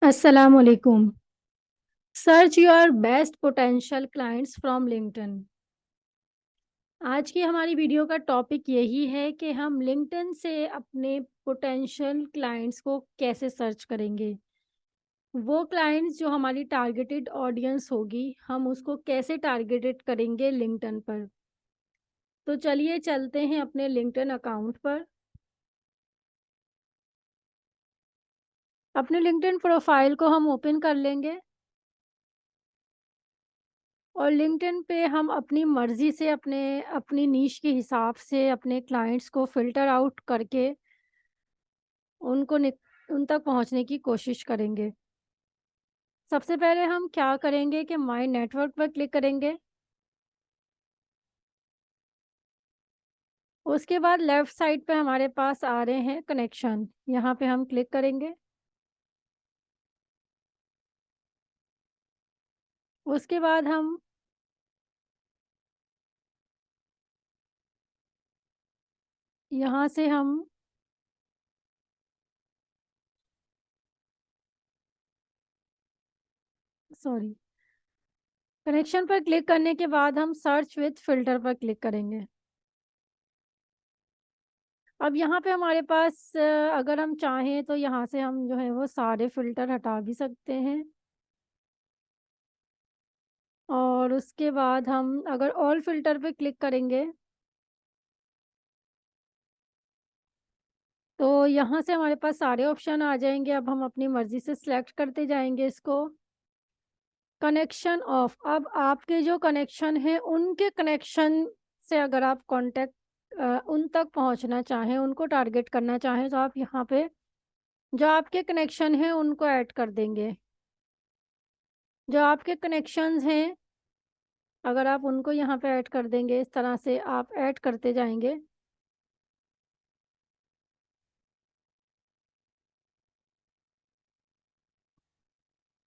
Assalamualaikum. Search your best potential clients from LinkedIn. आज की हमारी वीडियो का टॉपिक यही है कि हम लिंक्डइन से अपने पोटेंशियल क्लाइंट्स को कैसे सर्च करेंगे। वो क्लाइंट्स जो हमारी टारगेटेड ऑडियंस होगी, हम उसको कैसे टारगेटेड करेंगे लिंक्डइन पर। तो चलिए चलते हैं अपने लिंक्डइन अकाउंट पर। अपने लिंक्डइन प्रोफाइल को हम ओपन कर लेंगे और लिंक्डइन पे हम अपनी मर्ज़ी से अपनी नीश के हिसाब से अपने क्लाइंट्स को फ़िल्टर आउट करके उनको निक उन तक पहुँचने की कोशिश करेंगे। सबसे पहले हम क्या करेंगे कि माय नेटवर्क पर क्लिक करेंगे। उसके बाद लेफ़्ट साइड पे हमारे पास आ रहे हैं कनेक्शन, यहाँ पे हम क्लिक करेंगे। उसके बाद हम यहाँ से हम सॉरी कनेक्शन पर क्लिक करने के बाद हम सर्च विथ फ़िल्टर पर क्लिक करेंगे। अब यहाँ पे हमारे पास अगर हम चाहें तो यहाँ से हम जो है वो सारे फ़िल्टर हटा भी सकते हैं। और उसके बाद हम अगर ऑल फ़िल्टर पे क्लिक करेंगे तो यहाँ से हमारे पास सारे ऑप्शन आ जाएँगे। अब हम अपनी मर्ज़ी से सिलेक्ट करते जाएँगे इसको। कनेक्शन ऑफ, अब आपके जो कनेक्शन हैं उनके कनेक्शन से अगर आप उन तक पहुँचना चाहें, उनको टारगेट करना चाहें तो आप यहाँ पे जो आपके कनेक्शन हैं उनको ऐड कर देंगे। जो आपके कनेक्शंस हैं अगर आप उनको यहाँ पे ऐड कर देंगे, इस तरह से आप ऐड करते जाएँगे।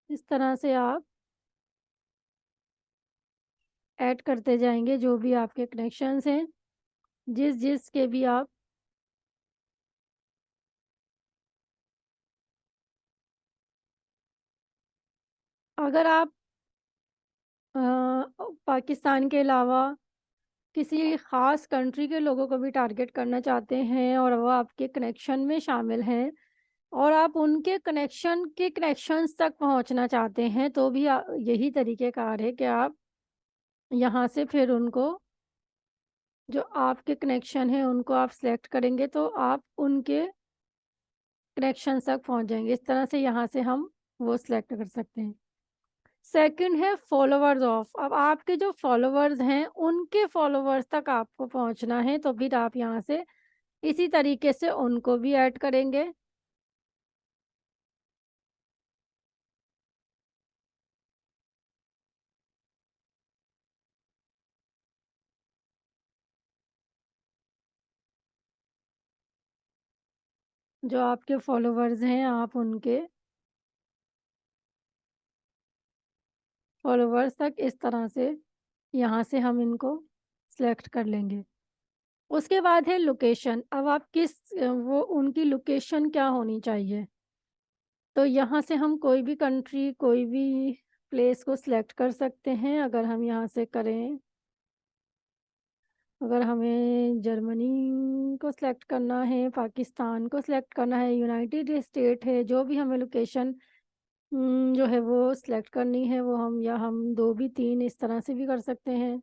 इस तरह से आप ऐड करते जाएँगे जो भी आपके कनेक्शंस हैं, जिस-जिस के भी आप अगर आप पाकिस्तान के अलावा किसी ख़ास कंट्री के लोगों को भी टारगेट करना चाहते हैं और वो आपके कनेक्शन में शामिल हैं और आप उनके कनेक्शन के कनेक्शंस तक पहुँचना चाहते हैं, तो भी यही तरीक़ेकार है कि आप यहाँ से फिर उनको जो आपके कनेक्शन हैं, उनको आप सिलेक्ट करेंगे तो आप उनके कनेक्शंस तक पहुँच जाएँगे। इस तरह से यहाँ से हम वो सिलेक्ट कर सकते हैं। सेकंड है फॉलोवर्स ऑफ, अब आपके जो फॉलोवर्स हैं, उनके फॉलोवर्स तक आपको पहुँचना है, तो फिर आप यहाँ से इसी तरीके से उनको भी ऐड करेंगे। जो आपके फॉलोवर्स हैं, आप उनके फॉलोवर्स तक इस तरह से यहाँ से हम इनको सेलेक्ट कर लेंगे। उसके बाद है लोकेशन, अब आप वो उनकी लोकेशन क्या होनी चाहिए। तो यहाँ से हम कोई भी कंट्री, कोई भी प्लेस को सिलेक्ट कर सकते हैं। अगर हम यहाँ से करें, अगर हमें जर्मनी को सिलेक्ट करना है, पाकिस्तान को सिलेक्ट करना है, यूनाइटेड स्टेट है, जो भी हमें लोकेशन जो है वो सिलेक्ट करनी है, वो हम 2 भी 3 इस तरह से भी कर सकते हैं।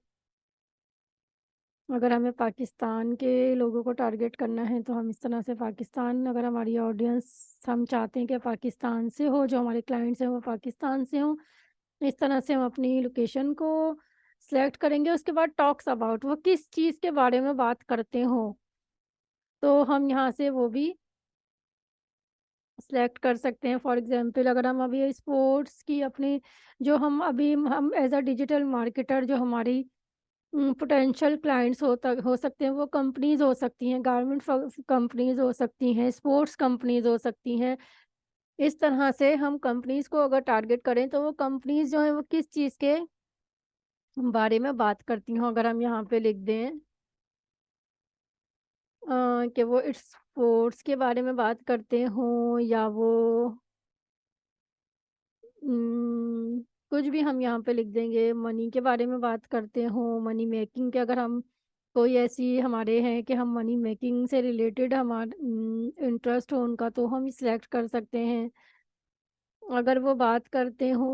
अगर हमें पाकिस्तान के लोगों को टारगेट करना है तो हम इस तरह से पाकिस्तान, अगर हमारी ऑडियंस हम चाहते हैं कि पाकिस्तान से हो, जो हमारे क्लाइंट्स हैं वो पाकिस्तान से हों, इस तरह से हम अपनी लोकेशन को सिलेक्ट करेंगे। उसके बाद टॉक्स अबाउट, वो किस चीज़ के बारे में बात करते हों, तो हम यहाँ से वो भी सिलेक्ट कर सकते हैं। फॉर एग्ज़ाम्पल अगर हम अभी स्पोर्ट्स की अपनी जो हम एज़ अ डिजिटल मार्केटर जो हमारी पोटेंशियल क्लाइंट्स हो सकते हैं, वो कंपनीज़ हो सकती हैं, गारमेंट कंपनीज़ हो सकती हैं, स्पोर्ट्स कंपनीज़ हो सकती हैं। इस तरह से हम कंपनीज़ को अगर टारगेट करें तो वो कंपनीज़ जो हैं वो किस चीज़ के बारे में बात करती हों, अगर हम यहाँ पे लिख दें कि वो स्पोर्ट्स के बारे में बात करते हों या वो कुछ भी हम यहाँ पे लिख देंगे, मनी के बारे में बात करते हो, मनी मेकिंग के, अगर हम कोई ऐसी हमारे हैं कि हम मनी मेकिंग से रिलेटेड हमारा इंटरेस्ट हो उनका, तो हम सिलेक्ट कर सकते हैं। अगर वो बात करते हो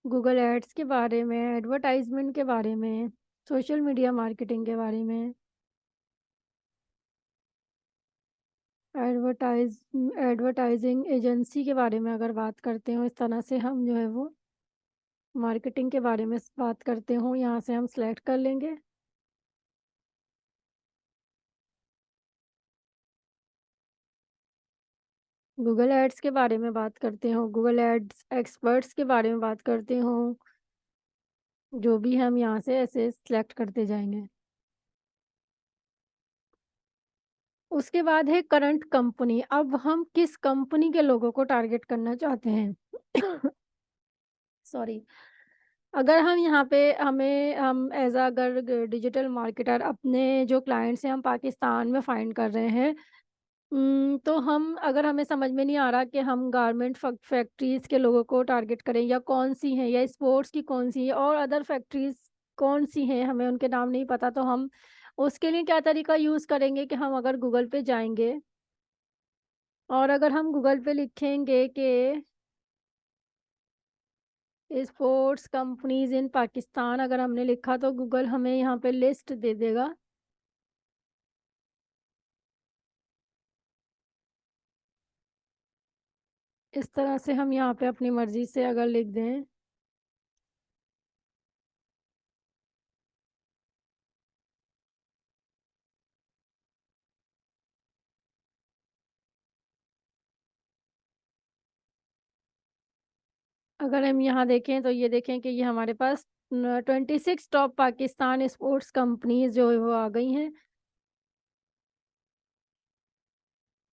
गूगल एड्स के बारे में, एडवर्टाइजमेंट के बारे में, सोशल मीडिया मार्केटिंग के बारे में, एडवर्टाइज एडवर्टाइजिंग एजेंसी के बारे में अगर बात करते हो, इस तरह से हम जो है वो मार्केटिंग के बारे में बात करते हो, यहाँ से हम सिलेक्ट कर लेंगे। गूगल एड्स के बारे में बात करते हो, गूगल एड्स एक्सपर्ट्स के बारे में बात करते हो, जो भी हम यहाँ से ऐसे सिलेक्ट करते जाएंगे। उसके बाद है करंट कंपनी। अब हम किस कंपनी के लोगों को टारगेट करना चाहते हैं। सॉरी। अगर हम यहाँ पे हम एज अगर डिजिटल मार्केटर अपने जो क्लाइंट्स हैं हम पाकिस्तान में फाइंड कर रहे हैं, तो हम अगर हमें समझ में नहीं आ रहा कि हम गारमेंट फैक्ट्रीज के लोगों को टारगेट करें या कौन सी हैं, या स्पोर्ट्स की कौन सी है और अदर फैक्ट्रीज कौन सी हैं, हमें उनके नाम नहीं पता, तो हम उसके लिए क्या तरीका यूज़ करेंगे कि हम अगर गूगल पे जाएंगे और अगर हम गूगल पे लिखेंगे कि स्पोर्ट्स कंपनीज इन पाकिस्तान, अगर हमने लिखा तो गूगल हमें यहाँ पे लिस्ट दे देगा। इस तरह से हम यहाँ पे अपनी मर्जी से अगर लिख दें, अगर हम यहाँ देखें तो ये देखें कि ये हमारे पास 26 टॉप पाकिस्तान स्पोर्ट्स कंपनीज जो है वो आ गई हैं।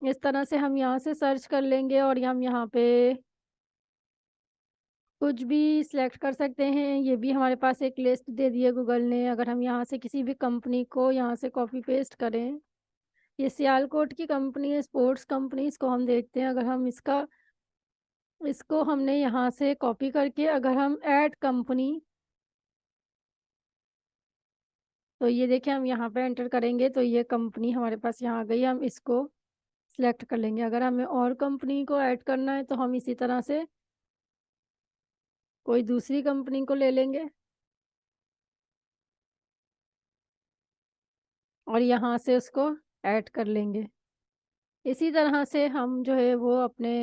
इस तरह से हम यहाँ से सर्च कर लेंगे और हम यहाँ पे कुछ भी सिलेक्ट कर सकते हैं। ये भी हमारे पास एक लिस्ट दे दी है गूगल ने। अगर हम यहाँ से किसी भी कंपनी को यहाँ से कॉपी पेस्ट करें, ये सियालकोट की कंपनी है, स्पोर्ट्स कंपनी, इसको हम देखते हैं। अगर हम इसको हमने यहाँ से कॉपी करके अगर हम ऐड कंपनी, तो ये देखिए हम यहाँ पे एंटर करेंगे तो ये कंपनी हमारे पास यहाँ आ गई। हम इसको सिलेक्ट कर लेंगे। अगर हमें और कंपनी को ऐड करना है तो हम इसी तरह से कोई दूसरी कंपनी को ले लेंगे और यहाँ से उसको ऐड कर लेंगे। इसी तरह से हम जो है वो अपने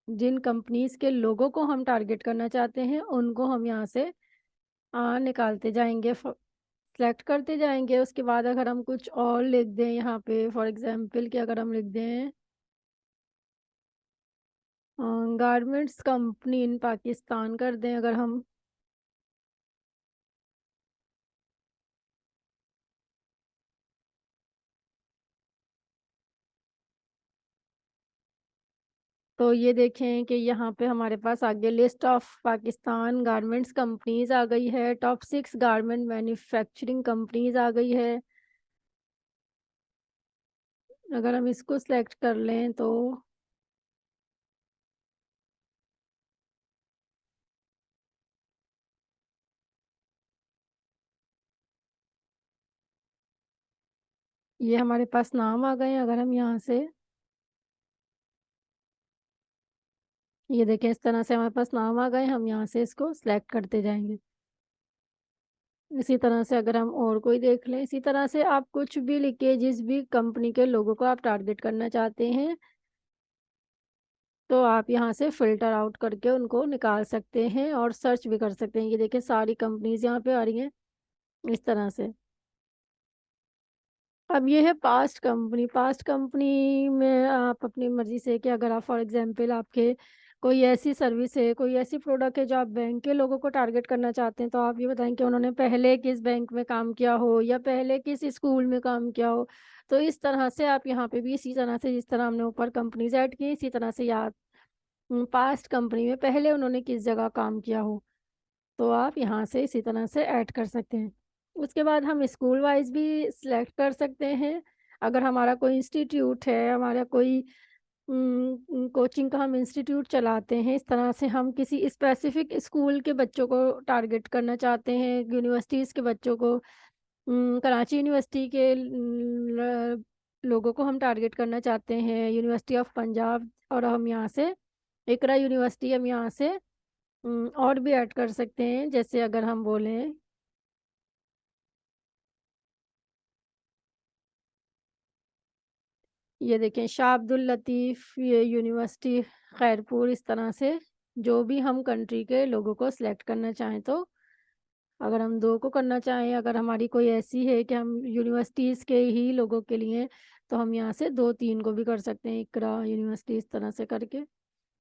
जिन कंपनीज के लोगों को हम टारगेट करना चाहते हैं उनको हम यहाँ से निकालते जाएंगे, सेलेक्ट करते जाएंगे। उसके बाद अगर हम कुछ और लिख दें यहाँ पे, फॉर एग्जांपल कि अगर हम लिख दें गारमेंट्स कंपनी इन पाकिस्तान कर दें अगर हम, तो ये देखें कि यहाँ पे हमारे पास आगे list of Pakistan garments companies आ गई है, टॉप 6 गारमेंट मैन्युफैक्चरिंग कंपनीज आ गई है। अगर हम इसको सेलेक्ट कर लें तो ये हमारे पास नाम आ गए हैं। अगर हम यहाँ से ये देखें, इस तरह से हमारे पास नाम आ गए, हम यहाँ से इसको सिलेक्ट करते जाएंगे। इसी तरह से अगर हम और कोई देख लें, इसी तरह से आप कुछ भी लिखे, जिस भी कंपनी के लोगों को आप टारगेट करना चाहते हैं तो आप यहाँ से फिल्टर आउट करके उनको निकाल सकते हैं और सर्च भी कर सकते हैं। ये देखिए सारी कंपनीज यहाँ पे आ रही हैं इस तरह से। अब ये है पास्ट कंपनी। पास्ट कंपनी में आप अपनी मर्जी से कि अगर आप फॉर एग्जांपल आपके कोई ऐसी सर्विस है, कोई ऐसी प्रोडक्ट है जो आप बैंक के लोगों को टारगेट करना चाहते हैं, तो आप ये बताएं कि उन्होंने पहले किस बैंक में काम किया हो या पहले किस स्कूल में काम किया हो। तो इस तरह से आप यहाँ पे भी इसी तरह से, जिस तरह हमने ऊपर कंपनीज ऐड की, इसी तरह से याद पास्ट कंपनी में पहले उन्होंने किस जगह काम किया हो, तो आप यहाँ से इसी तरह से ऐड कर सकते हैं। उसके बाद हम स्कूल वाइज भी सिलेक्ट कर सकते हैं। अगर हमारा कोई इंस्टीट्यूट है, हमारा कोई कोचिंग का हम इंस्टीट्यूट चलाते हैं। इस तरह से हम किसी स्पेसिफिक स्कूल के बच्चों को टारगेट करना चाहते हैं, यूनिवर्सिटीज़ के बच्चों को। कराची यूनिवर्सिटी के लोगों को हम टारगेट करना चाहते हैं, यूनिवर्सिटी ऑफ पंजाब, और हम यहाँ से इकरा यूनिवर्सिटी हम यहाँ से और भी ऐड कर सकते हैं। जैसे अगर हम बोलें, ये देखें, शाह अब्दुल लतीफ़ ये यूनिवर्सिटी खैरपुर। इस तरह से जो भी हम कंट्री के लोगों को सिलेक्ट करना चाहें, तो अगर हम दो को करना चाहें, अगर हमारी कोई ऐसी है कि हम यूनिवर्सिटीज़ के ही लोगों के लिए, तो हम यहाँ से दो तीन को भी कर सकते हैं, इकरा यूनिवर्सिटी इस तरह से करके।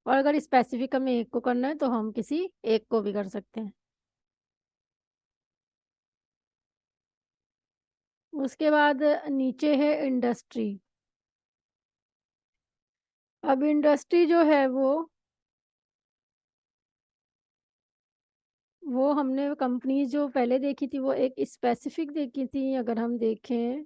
और अगर स्पेसिफिक हमें एक को करना है तो हम किसी एक को भी कर सकते हैं। उसके बाद नीचे है इंडस्ट्री। अब इंडस्ट्री जो है वो हमने कंपनी जो पहले देखी थी वो एक स्पेसिफिक देखी थी। अगर हम देखें,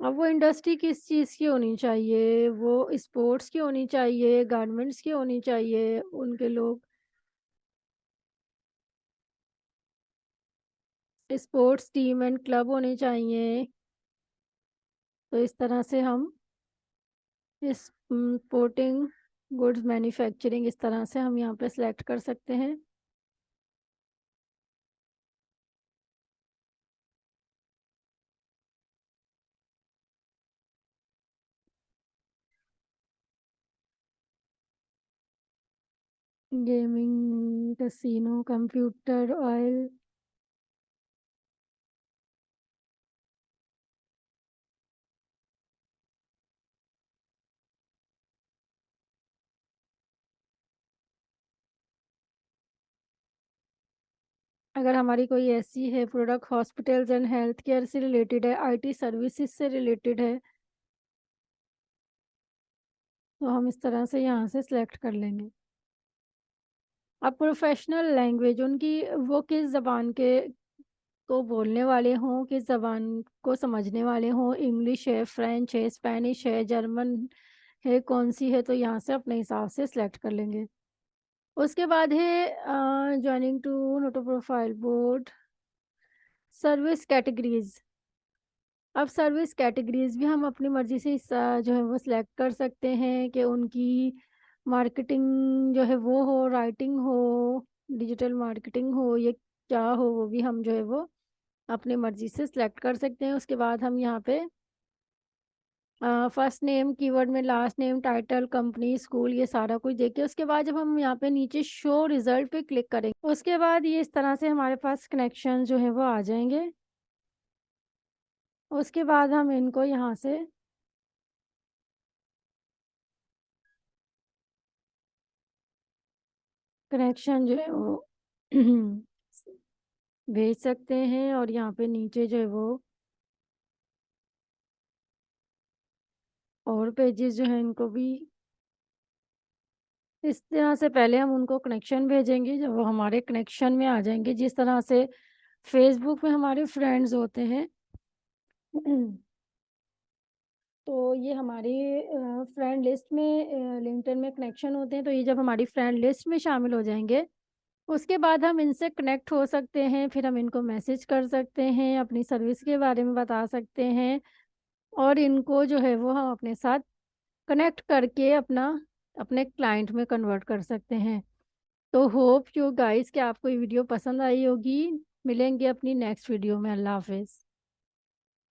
अब वो इंडस्ट्री किस चीज़ की होनी चाहिए, वो स्पोर्ट्स की होनी चाहिए, गारमेंट्स की होनी चाहिए, उनके लोग स्पोर्ट्स टीम एंड क्लब होने चाहिए। तो इस तरह से हम इस स्पोर्टिंग गुड्स मैन्युफैक्चरिंग, इस तरह से हम यहाँ पे सिलेक्ट कर सकते हैं। Gaming, casino, computer, oil. अगर हमारी कोई ऐसी है product hospitals and health care से रिलेटेड है, आईटी सर्विसेज से रिलेटेड है, तो हम इस तरह से यहाँ से सिलेक्ट कर लेंगे। अब प्रोफेशनल लैंग्वेज उनकी, वो किस ज़बान के को बोलने वाले हों, किस ज़बान को समझने वाले हों, इंग्लिश है, फ्रेंच है, स्पेनिश है, जर्मन है, कौन सी है, तो यहाँ से अपने हिसाब से सिलेक्ट कर लेंगे। उसके बाद है joining two Noto profile board, service categories. अब सर्विस कैटेगरीज भी हम अपनी मर्ज़ी से जो है वो सिलेक्ट कर सकते हैं कि उनकी मार्केटिंग जो है वो हो, राइटिंग हो, डिजिटल मार्केटिंग हो, ये क्या हो, वो भी हम जो है वो अपनी मर्ज़ी से सिलेक्ट कर सकते हैं। उसके बाद हम यहाँ पे फर्स्ट नेम कीवर्ड में last name, title, company, school, ये सारा कुछ देख के उसके बाद जब हम यहाँ पे नीचे शो रिजल्ट पे क्लिक करेंगे, उसके बाद ये इस तरह से हमारे पास कनेक्शन जो है वो आ जाएंगे। उसके बाद हम इनको यहाँ से कनेक्शन जो है वो भेज सकते हैं, और यहाँ पे नीचे जो है वो और पेजेस जो है इनको भी इस तरह से पहले हम उनको कनेक्शन भेजेंगे, जब वो हमारे कनेक्शन में आ जाएंगे, जिस तरह से फेसबुक में हमारे फ्रेंड्स होते हैं तो ये हमारी फ्रेंड लिस्ट में लिंक्डइन में कनेक्शन होते हैं, तो ये जब हमारी फ्रेंड लिस्ट में शामिल हो जाएंगे, उसके बाद हम इनसे कनेक्ट हो सकते हैं। फिर हम इनको मैसेज कर सकते हैं, अपनी सर्विस के बारे में बता सकते हैं, और इनको जो है वो हम अपने साथ कनेक्ट करके अपने क्लाइंट में कन्वर्ट कर सकते हैं। तो होप यू गाइस कि आपको ये वीडियो पसंद आई होगी। मिलेंगे अपनी नेक्स्ट वीडियो में। अल्लाह हाफिज़।